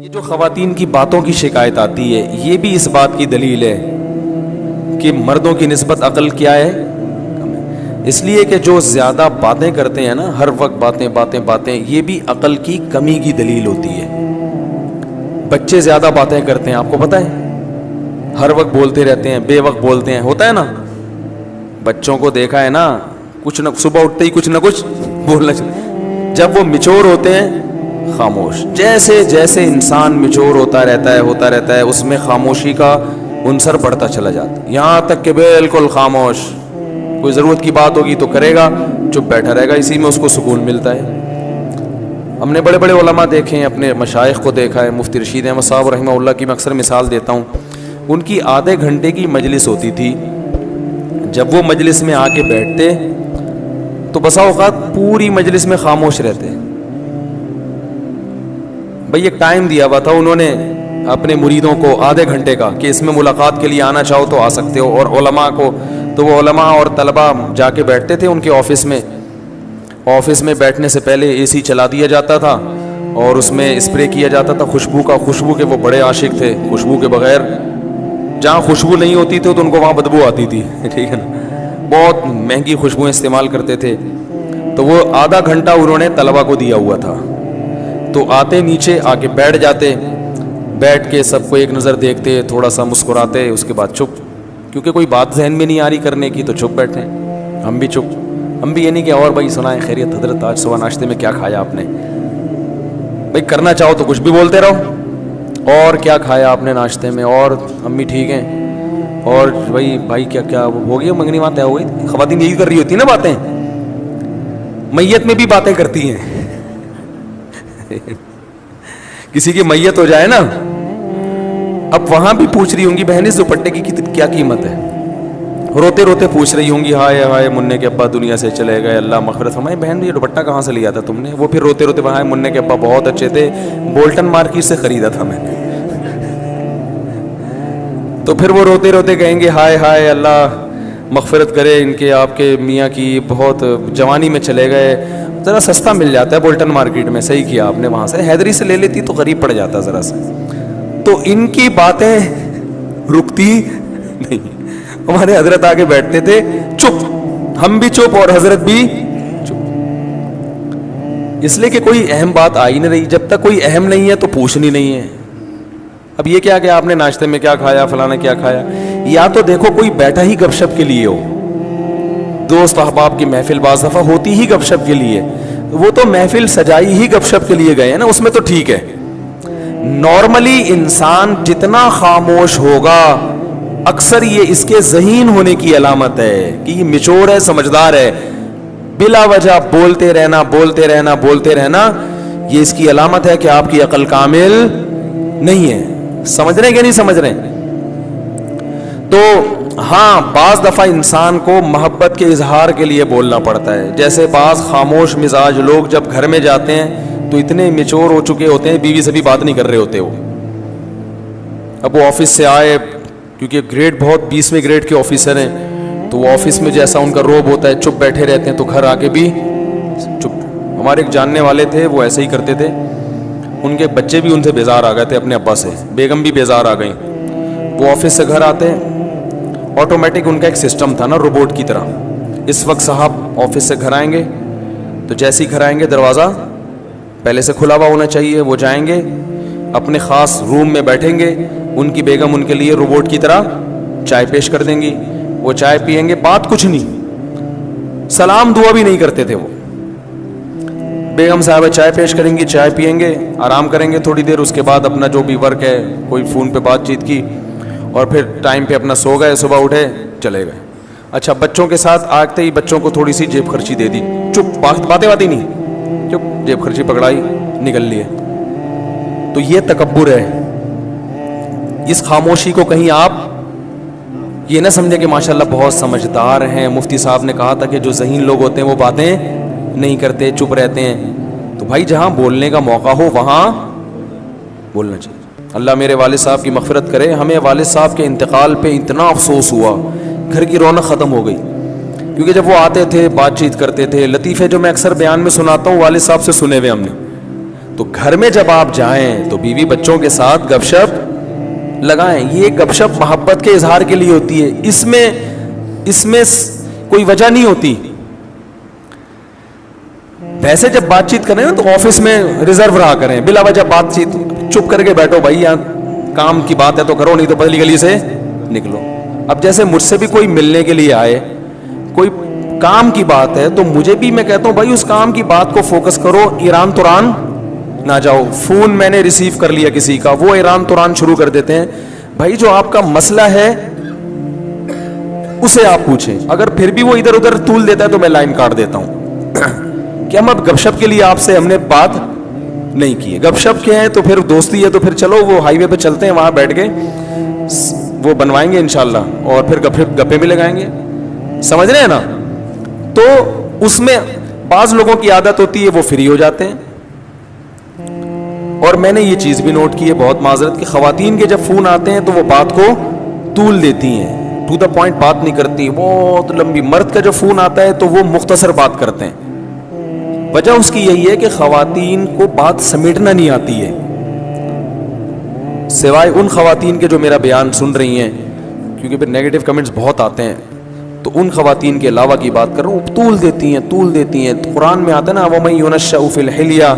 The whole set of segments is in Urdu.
یہ جو خواتین کی باتوں کی شکایت آتی ہے، یہ بھی اس بات کی دلیل ہے کہ مردوں کی نسبت عقل کیا ہے، کم ہے۔ اس لیے کہ جو زیادہ باتیں کرتے ہیں نا، ہر وقت باتیں، یہ بھی عقل کی کمی کی دلیل ہوتی ہے۔ بچے زیادہ باتیں کرتے ہیں، آپ کو پتہ ہے، ہر وقت بولتے رہتے ہیں، بے وقت بولتے ہیں، ہوتا ہے نا۔ بچوں کو دیکھا ہے نا، کچھ نہ صبح اٹھتے ہی کچھ نہ کچھ بولنا چاہیے، جب وہ میچور ہوتے ہیں خاموش۔ جیسے جیسے انسان میچور ہوتا رہتا ہے اس میں خاموشی کا عنصر بڑھتا چلا جاتا ہے، یہاں تک کہ بالکل خاموش، کوئی ضرورت کی بات ہوگی تو کرے گا، چپ بیٹھا رہے گا، اسی میں اس کو سکون ملتا ہے۔ ہم نے بڑے بڑے علماء دیکھے ہیں، اپنے مشائخ کو دیکھا ہے، مفتی رشید احمد صاحب رحمہ اللہ کی میں اکثر مثال دیتا ہوں۔ ان کی آدھے گھنٹے کی مجلس ہوتی تھی، جب وہ مجلس میں آ کے بیٹھتے تو بسا اوقات پوری مجلس میں خاموش رہتے۔ بھئی ایک ٹائم دیا ہوا تھا انہوں نے اپنے مریدوں کو آدھے گھنٹے کا، کہ اس میں ملاقات کے لیے آنا چاہو تو آ سکتے ہو، اور علماء کو تو وہ علماء اور طلباء جا کے بیٹھتے تھے ان کے آفس میں بیٹھنے سے پہلے اے سی چلا دیا جاتا تھا اور اس میں اسپرے کیا جاتا تھا خوشبو کے وہ بڑے عاشق تھے، خوشبو کے بغیر جہاں خوشبو نہیں ہوتی تھی تو ان کو وہاں بدبو آتی تھی، ٹھیک ہے نا، بہت مہنگی خوشبوئیں استعمال کرتے تھے۔ تو وہ آدھا گھنٹہ انہوں نے طلباء کو دیا ہوا تھا، تو آتے نیچے آ کے بیٹھ جاتے، بیٹھ کے سب کو ایک نظر دیکھتے، تھوڑا سا مسکراتے، اس کے بعد چپ، کیونکہ کوئی بات ذہن میں نہیں آ رہی کرنے کی تو چپ بیٹھے، ہم بھی چپ، ہم بھی یہ نہیں کہ اور بھائی سنائیں خیریت حضرت آج صبح ناشتے میں کیا کھایا آپ نے، بھائی کرنا چاہو تو کچھ بھی بولتے رہو، اور کیا کھایا آپ نے ناشتے میں، اور امی ٹھیک ہیں، اور بھائی کیا ہو گیا، منگنی وہاں طے ہو گئی۔ خواتین یہی کر رہی ہوتی نا باتیں، میت میں بھی باتیں کرتی ہیں، کسی کی میت ہو جائے نا، اب وہاں بھی پوچھ رہی ہوں گی بہن اس دوپٹے کی کیا قیمت ہے، روتے روتے پوچھ رہی ہوں گی، ہائے ہائے منع کے ابا دنیا سے چلے گئے، اللہ مغفرت فرمائے، بہن یہ دوپٹہ کہاں سے لیا تھا تم نے؟ وہ پھر روتے روتے ہائے منع کے ابا بہت اچھے تھے، بولٹن مارکیٹ سے خریدا تھا میں نے۔ تو پھر وہ روتے روتے کہیں گے ہائے ہائے اللہ مغفرت کرے ان کے آپ کے میاں کی، بہت جوانی میں چلے گئے، ذرا سستا مل جاتا ہے بولٹن مارکیٹ میں، صحیح کیا آپ نے، وہاں سے حیدری سے لے لیتی تو غریب پڑ جاتا ذرا سا۔ تو ان کی باتیں رکتی نہیں، ہمارے حضرت آگے بیٹھتے تھے چپ، ہم بھی چپ اور حضرت بھی چپ، اس لیے کہ کوئی اہم بات آئی نہیں رہی، جب تک کوئی اہم نہیں ہے تو پوچھنی نہیں ہے۔ اب یہ کیا کہ آپ نے ناشتے میں کیا کھایا، فلانا کیا کھایا، یا تو دیکھو کوئی بیٹھا ہی گپ شپ کے لیے ہو، دوست احباب کی محفل بعض دفعہ ہوتی ہی گپ شپ کے لیے، وہ تو محفل سجائی ہی گپ شپ کے لیے گئے ہیں نا، اس میں تو ٹھیک ہے۔ نارملی انسان جتنا خاموش ہوگا اکثر یہ اس کے ذہین ہونے کی علامت ہے کہ یہ میچور ہے، سمجھدار ہے، بلا وجہ بولتے رہنا یہ اس کی علامت ہے کہ آپ کی عقل کامل نہیں ہے۔ سمجھ رہے ہیں کہ نہیں سمجھ رہے ہیں؟ تو ہاں بعض دفعہ انسان کو محبت کے اظہار کے لیے بولنا پڑتا ہے، جیسے بعض خاموش مزاج لوگ جب گھر میں جاتے ہیں تو اتنے میچور ہو چکے ہوتے ہیں، بیوی سے بھی بات نہیں کر رہے ہوتے وہ، اب وہ آفس سے آئے کیونکہ گریڈ بہت 20ویں گریڈ کے آفیسر ہیں، تو وہ آفس میں جیسا ان کا روب ہوتا ہے چپ بیٹھے رہتے ہیں، تو گھر آ کے بھی چپ۔ ہمارے ایک جاننے والے تھے وہ ایسے ہی کرتے تھے، ان کے بچے بھی ان سے بیزار آ گئے تھے اپنے ابا سے، بیگم بھی بیزار آ گئیں، وہ آفس سے گھر آتے آٹومیٹک ان کا ایک سسٹم تھا نا روبوٹ کی طرح، اس وقت صاحب آفس سے گھر آئیں گے تو جیسے ہی گھر آئیں گے دروازہ پہلے سے کھلا ہوا ہونا چاہیے، وہ جائیں گے اپنے خاص روم میں بیٹھیں گے، ان کی بیگم ان کے لیے روبوٹ کی طرح چائے پیش کر دیں گی، وہ چائے پیئیں گے، بات کچھ نہیں، سلام دعا بھی نہیں کرتے تھے وہ، بیگم صاحبہ چائے پیش کریں گی، چائے پیئیں گے، آرام کریں گے تھوڑی دیر، اس کے بعد اپنا جو بھی ورک ہے کوئی فون پہ بات چیت کی، اور پھر ٹائم پہ اپنا سو گئے، صبح اٹھے چلے گئے۔ اچھا بچوں کے ساتھ آتے ہی بچوں کو تھوڑی سی جیب خرچی دے دی، چپ، باتیں نہیں، چپ، جیب خرچی پکڑائی نکل لیے، تو یہ تکبر ہے۔ اس خاموشی کو کہیں آپ یہ نہ سمجھیں کہ ماشاءاللہ بہت سمجھدار ہیں، مفتی صاحب نے کہا تھا کہ جو ذہین لوگ ہوتے ہیں وہ باتیں نہیں کرتے، چپ رہتے ہیں، تو بھائی جہاں بولنے کا موقع ہو وہاں بولنا چاہیے۔ اللہ میرے والد صاحب کی مغفرت کرے، ہمیں والد صاحب کے انتقال پہ اتنا افسوس ہوا، گھر کی رونق ختم ہو گئی، کیونکہ جب وہ آتے تھے بات چیت کرتے تھے، لطیفے جو میں اکثر بیان میں سناتا ہوں والد صاحب سے سنے ہوئے ہم نے، تو گھر میں جب آپ جائیں تو بیوی بچوں کے ساتھ گپ شپ لگائیں. یہ گپ شپ محبت کے اظہار کے لیے ہوتی ہے, اس میں کوئی وجہ نہیں ہوتی. ویسے جب بات چیت کریں نا تو آفس میں ریزرو رہا کریں, بلا وجہ بات چیت چپ کر کے بیٹھو بھائی, یہاں کام کی بات ہے تو کرو, نہیں تو پتلی گلی سے نکلو. اب جیسے مجھ سے بھی کوئی ملنے کے لیے آئے, کوئی کام کی بات ہے, تو مجھے بھی میں کہتا ہوں بھائی اس کام کی بات کو فوکس کرو, ایران توران نہ جاؤ. فون میں نے ریسیو کر لیا کسی کا, وہ ایران توران شروع کر دیتے ہیں. بھائی جو آپ کا مسئلہ ہے اسے آپ پوچھیں, اگر پھر بھی وہ ادھر ادھر طول دیتا ہے تو میں لائن کاٹ دیتا ہوں کہ ہم اب گپ شپ کے لیے آپ سے ہم نے بات نہیں کی ہے. گپ شپ کیا ہے تو پھر دوستی ہے, تو پھر چلو وہ ہائی وے پہ چلتے ہیں, وہاں بیٹھ کے وہ بنوائیں گے انشاءاللہ, اور پھر گپے بھی لگائیں گے. سمجھ رہے ہیں نا؟ تو اس میں بعض لوگوں کی عادت ہوتی ہے وہ فری ہو جاتے ہیں. اور میں نے یہ چیز بھی نوٹ کی ہے, بہت معذرت, کہ خواتین کے جب فون آتے ہیں تو وہ بات کو طول دیتی ہیں, ٹو دا پوائنٹ بات نہیں کرتی, بہت لمبی. مرد کا جب فون آتا ہے تو وہ مختصر بات کرتے ہیں. وجہ اس کی یہی ہے کہ خواتین کو بات سمیٹنا نہیں آتی ہے, سوائے ان خواتین کے جو میرا بیان سن رہی ہیں, کیونکہ پھر نیگیٹو کمنٹس بہت آتے ہیں, تو ان خواتین کے علاوہ کی بات کر رہا ہوں, طول دیتی ہیں. قرآن میں آتا ہے نا, وَمَن يُنَشَّأُ فِي الْحِلْيَةِ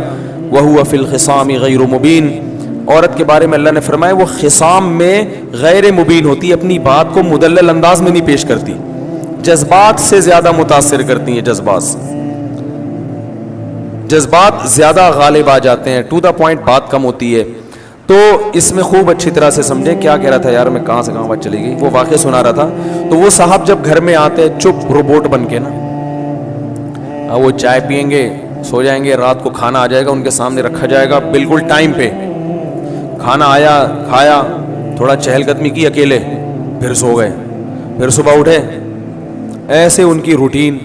وَهُوَ فِي الْخِصَامِ غَيْرُ مُبِينٍ. عورت کے بارے میں اللہ نے فرمایا وہ خصام میں غیر مبین ہوتی ہے, اپنی بات کو مدلل انداز میں نہیں پیش کرتی, جذبات سے زیادہ متاثر کرتی ہیں, جذبات زیادہ غالب آ جاتے ہیں, ٹو دا پوائنٹ بات کم ہوتی ہے. تو اس میں خوب اچھی طرح سے سمجھیں. کیا کہہ رہا تھا یار میں, کہاں سے کہاں بات چلی گئی, وہ واقعہ سنا رہا تھا. تو وہ صاحب جب گھر میں آتے چپ روبوٹ بن کے نا, وہ چائے پئیں گے, سو جائیں گے, رات کو کھانا آ جائے گا ان کے سامنے رکھا جائے گا بالکل ٹائم پہ, کھانا آیا, کھایا, تھوڑا چہل قدمی کی اکیلے, پھر سو گئے, پھر صبح اٹھے. ایسے ان کی روٹین.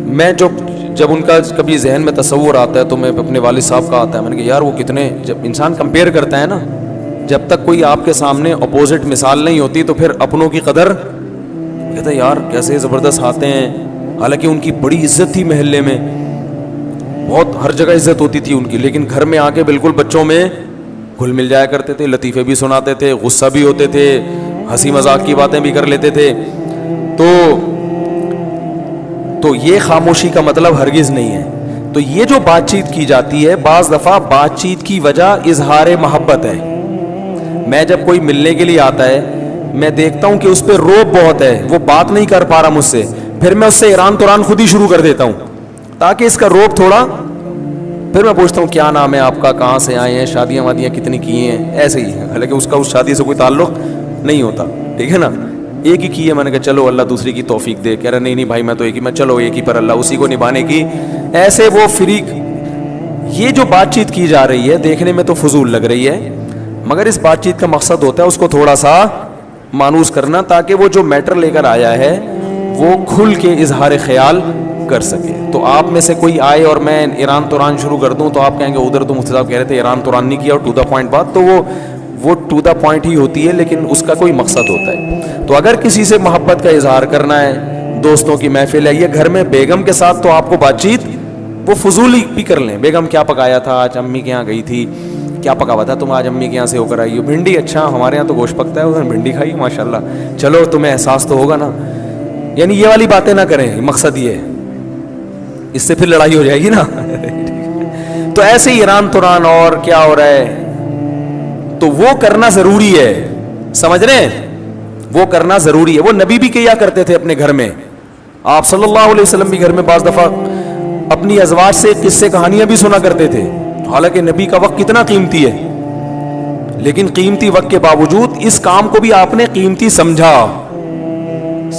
میں جب ان کا کبھی ذہن میں تصور آتا ہے تو میں اپنے والد صاحب کا آتا ہے, میں نے کہا یار وہ کتنے, جب انسان کمپیئر کرتا ہے نا, جب تک کوئی آپ کے سامنے اپوزٹ مثال نہیں ہوتی تو پھر اپنوں کی قدر کہتا ہے یار کیسے زبردست آتے ہیں. حالانکہ ان کی بڑی عزت تھی محلے میں, بہت ہر جگہ عزت ہوتی تھی ان کی, لیکن گھر میں آ کے بالکل بچوں میں گھل مل جایا کرتے تھے, لطیفے بھی سناتے تھے, غصہ بھی ہوتے تھے, ہنسی مذاق کی باتیں بھی کر لیتے تھے. تو یہ خاموشی کا مطلب ہرگز نہیں ہے. تو یہ جو بات چیت کی جاتی ہے, بعض دفعہ بات چیت کی وجہ اظہار محبت ہے. میں جب کوئی ملنے کے لیے آتا ہے, میں دیکھتا ہوں کہ اس پہ روب بہت ہے, وہ بات نہیں کر پا رہا مجھ سے, پھر میں اس سے ایران توران خود ہی شروع کر دیتا ہوں تاکہ اس کا روب تھوڑا. پھر میں پوچھتا ہوں کیا نام ہے آپ کا, کہاں سے آئے ہیں, شادیاں وادیاں کتنی کی ہیں, ایسے ہی. حالانکہ اس کا اس شادی سے کوئی تعلق نہیں ہوتا, ٹھیک ہے نا, ایک ہی کی ہے. میں نے کہا چلو اللہ دوسری کی توفیق دے. کہہ رہا نہیں بھائی میں تو ایک ہی, میں چلو ایک ہی پر اللہ اسی کو نبھانے کی. ایسے وہ فریق. یہ جو بات چیت کی جا رہی ہے دیکھنے میں تو فضول لگ رہی ہے, مگر اس بات چیت کا مقصد ہوتا ہے اس کو تھوڑا سا مانوس کرنا, تاکہ وہ جو میٹر لے کر آیا ہے وہ کھل کے اظہار خیال کر سکے. تو آپ میں سے کوئی آئے اور میں ایران توران شروع کر دوں تو آپ کہیں گے ادھر تو مفتی صاحب کہہ رہے تھے ایران توران نہیں کیا اور ٹو دا پوائنٹ بات, تو وہ ٹو دا پوائنٹ ہی ہوتی ہے, لیکن اس کا کوئی مقصد ہوتا ہے. تو اگر کسی سے محبت کا اظہار کرنا ہے, دوستوں کی محفل ہے, یہ گھر میں بیگم کے ساتھ, تو آپ کو بات چیت وہ فضول بھی کر لیں. بیگم کیا پکایا تھا آج, امی کے یہاں گئی تھی, کیا پکا ہوا تھا تم آج امی کے یہاں سے ہو کر آئی ہو, بھنڈی, اچھا ہمارے یہاں تو گوشت پکتا ہے, اس نے بھنڈی کھائی ماشاء اللہ, چلو تمہیں احساس تو ہوگا نا. یعنی یہ والی باتیں نہ کریں, مقصد یہ ہے, اس سے پھر لڑائی ہو جائے گی نا. تو ایسے ہی ایران توران اور کیا ہو رہا ہے, تو وہ کرنا ضروری ہے, سمجھ رہے ہیں, وہ کرنا ضروری ہے. وہ نبی بھی کیا کرتے تھے اپنے گھر میں, آپ صلی اللہ علیہ وسلم بھی گھر میں بعض دفعہ اپنی ازواج سے قصے کہانیاں بھی سنا کرتے تھے. حالانکہ نبی کا وقت کتنا قیمتی ہے, لیکن قیمتی وقت کے باوجود اس کام کو بھی آپ نے قیمتی سمجھا.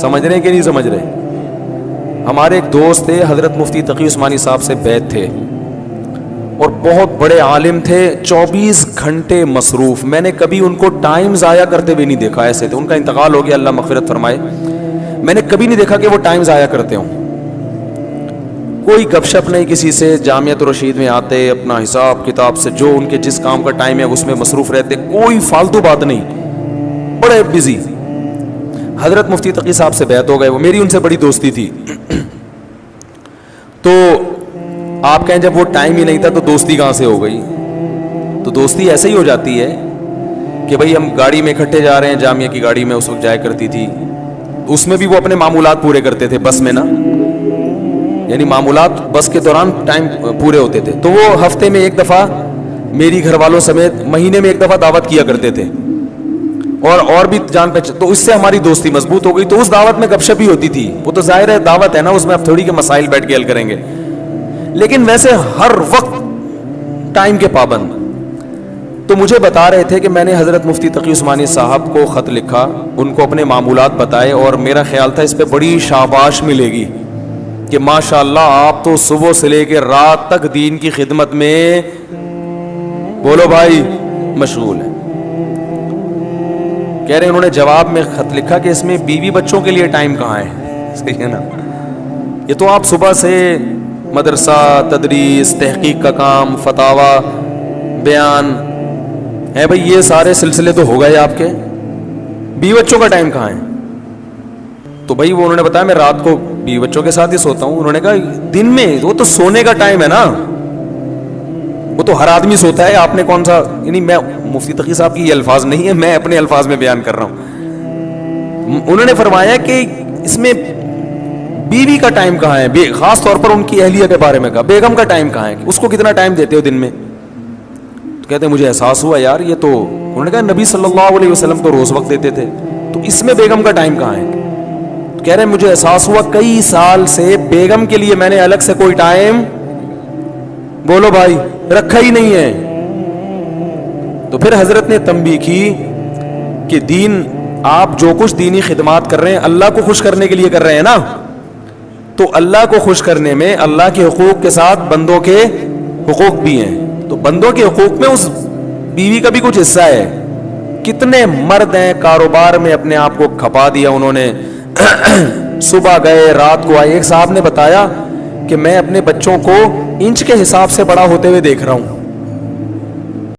سمجھ رہے ہیں کہ نہیں سمجھ رہے؟ ہمارے ایک دوست تھے حضرت مفتی تقی عثمانی صاحب سے بیعت تھے, اور بہت بڑے عالم تھے, 24 گھنٹے مصروف. میں نے کبھی ان کو ٹائم ضائع کرتے ہوئے نہیں دیکھا. ایسے تھے, ان کا انتقال ہو گیا, اللہ مغفرت فرمائے. میں نے کبھی نہیں دیکھا کہ وہ ٹائم ضائع کرتے ہوں. کوئی گپ شپ نہیں کسی سے, جامعۃ الرشید میں آتے, اپنا حساب کتاب سے جو ان کے جس کام کا ٹائم ہے اس میں مصروف رہتے, کوئی فالتو بات نہیں, بڑے بزی. حضرت مفتی تقی صاحب سے بیعت ہو گئے, وہ میری ان سے بڑی دوستی تھی. تو آپ کہیں جب وہ ٹائم ہی نہیں تھا تو دوستی کہاں سے ہو گئی؟ تو دوستی ایسے ہی ہو جاتی ہے کہ بھائی ہم گاڑی میں اکٹھے جا رہے ہیں، جامعہ کی گاڑی میں اس وقت جایا کرتی تھی، اس میں بھی وہ اپنے معمولات پورے کرتے تھے بس میں نا، یعنی معمولات بس کے دوران ٹائم پورے ہوتے تھے، تو وہ ہفتے میں ایک دفعہ میری گھر والوں سمیت مہینے میں ایک دفعہ دعوت کیا کرتے تھے، اور بھی جان پہچان، تو اس سے ہماری دوستی مضبوط ہو گئی۔ تو اس دعوت میں گپ شپ ہی ہوتی تھی، وہ تو ظاہر ہے دعوت ہے نا، اس میں اب تھوڑی کے مسائل بیٹھ کے حل کریں گے، لیکن ویسے ہر وقت ٹائم کے پابند۔ تو مجھے بتا رہے تھے کہ میں نے حضرت مفتی تقی عثمانی صاحب کو خط لکھا، ان کو اپنے معمولات بتائے، اور میرا خیال تھا اس پہ بڑی شاباش ملے گی کہ ماشاءاللہ آپ تو صبح سے لے کے رات تک دین کی خدمت میں، بولو بھائی، مشغول ہیں۔ کہہ رہے انہوں نے جواب میں خط لکھا کہ اس میں بیوی بچوں کے لیے ٹائم کہاں ہے؟ صحیح ہے نا، یہ تو آپ صبح سے مدرسہ، تدریس، تحقیق کا کام، فتاوا، بیان ہے بھائی، یہ سارے سلسلے تو ہو گئے آپ کے، بیوی بچوں کا ٹائم کہاں ہے؟ تو بھائی وہ انہوں نے بتایا میں رات کو بیوی بچوں کے ساتھ ہی سوتا ہوں۔ انہوں نے کہا دن میں وہ تو سونے کا ٹائم ہے نا، وہ تو ہر آدمی سوتا ہے، آپ نے کون سا، یعنی میں مفتی تقی صاحب کی یہ الفاظ نہیں ہے، میں اپنے الفاظ میں بیان کر رہا ہوں۔ انہوں نے فرمایا کہ اس میں بیوی کا ٹائم کہاں ہے، خاص طور پر ان کی اہلیہ کے بارے میں کہا، بیگم کا ٹائم کہاں ہے، اس کو کتنا ٹائم دیتے ہو دن میں؟ تو کہتے ہیں مجھے احساس ہوا یار یہ تو، انہوں نے کہا نبی صلی اللہ علیہ وسلم تو روز وقت دیتے تھے، تو اس میں بیگم کا ٹائم کہاں ہے؟ تو کہہ رہے ہیں مجھے احساس ہوا کئی سال سے بیگم کے لیے میں نے الگ سے کوئی ٹائم، بولو بھائی، رکھا ہی نہیں ہے۔ تو پھر حضرت نے تنبیہ کی کہ دین، آپ جو کچھ دینی خدمات کر رہے ہیں اللہ کو خوش کرنے کے لیے کر رہے ہیں نا، تو اللہ کو خوش کرنے میں اللہ کے حقوق کے ساتھ بندوں کے حقوق بھی ہیں، تو بندوں کے حقوق میں اس بیوی کا بھی کچھ حصہ ہے۔ کتنے مرد ہیں کاروبار میں اپنے آپ کو کھپا دیا انہوں نے، صبح گئے رات کو آئے۔ ایک صاحب نے بتایا کہ میں اپنے بچوں کو انچ کے حساب سے بڑا ہوتے ہوئے دیکھ رہا ہوں،